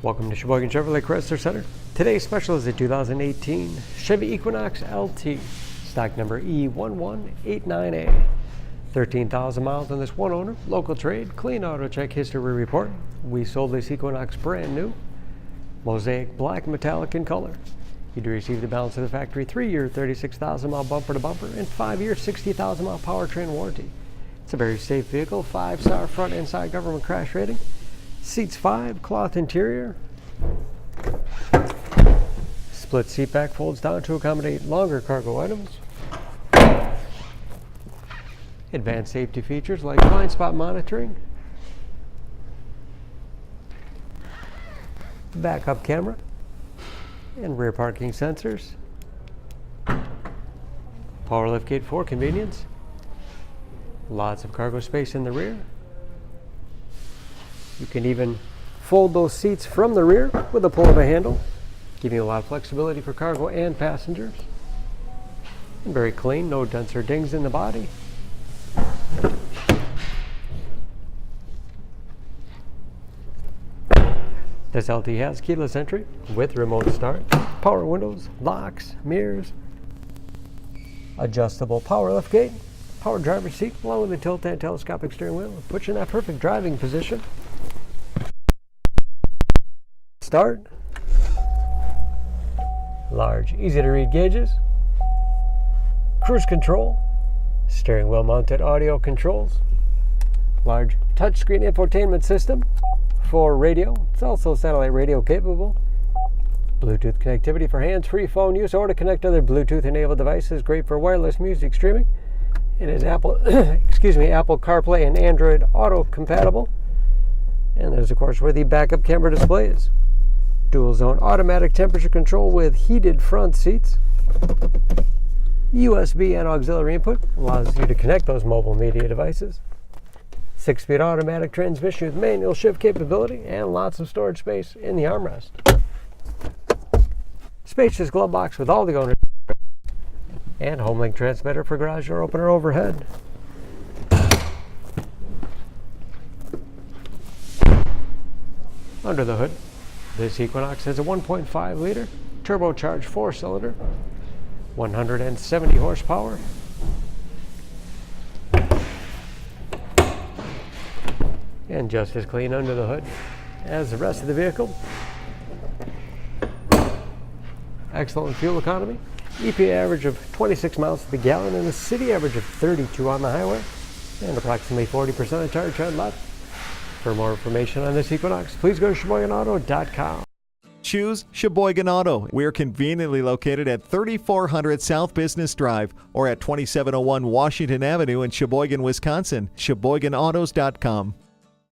Welcome to Sheboygan Chevrolet Chrysler Center. Today's special is a 2018 Chevy Equinox LT, stock number E1189A. 13,000 miles on this one owner, local trade, clean auto check history report. We sold this Equinox brand new, Mosaic Black Metallic in color. You'd receive the balance of the factory 3-year, 36,000 mile bumper to bumper and 5-year, 60,000 mile powertrain warranty. It's a very safe vehicle, 5-star front and side government crash rating. Seats 5, cloth interior. Split seat back folds down to accommodate longer cargo items. Advanced safety features like blind spot monitoring, backup camera, and rear parking sensors. Power Liftgate for convenience. Lots of cargo space in the rear. You can even fold those seats from the rear with a pull of a handle, giving you a lot of flexibility for cargo and passengers. And very clean, no dents or dings in the body. This LT has keyless entry with remote start, power windows, locks, mirrors, adjustable power liftgate, power driver's seat, along with a tilt and telescopic steering wheel. It puts you in that perfect driving position. Start. Large, easy to read gauges. Cruise control. Steering wheel mounted audio controls. Large touchscreen infotainment system for radio. It's also satellite radio capable. Bluetooth connectivity for hands-free phone use or to connect other Bluetooth enabled devices. Great for wireless music streaming. It is Apple Apple CarPlay and Android Auto compatible. And there's of course where the backup camera display is. Dual zone automatic temperature control with heated front seats. USB and auxiliary input allows you to connect those mobile media devices. 6-speed automatic transmission with manual shift capability and lots of storage space in the armrest. Spacious glove box with all the owners and HomeLink transmitter for garage door opener overhead. Under the hood, this Equinox has a 1.5 liter turbocharged 4-cylinder, 170 horsepower. And just as clean under the hood as the rest of the vehicle. Excellent fuel economy. EPA average of 26 miles to the gallon and a city average of 32 on the highway. And approximately 40% of tire tread left. For more information on this Equinox, please go to SheboyganAuto.com. Choose Sheboygan Auto. We're conveniently located at 3400 South Business Drive or at 2701 Washington Avenue in Sheboygan, Wisconsin. SheboyganAutos.com.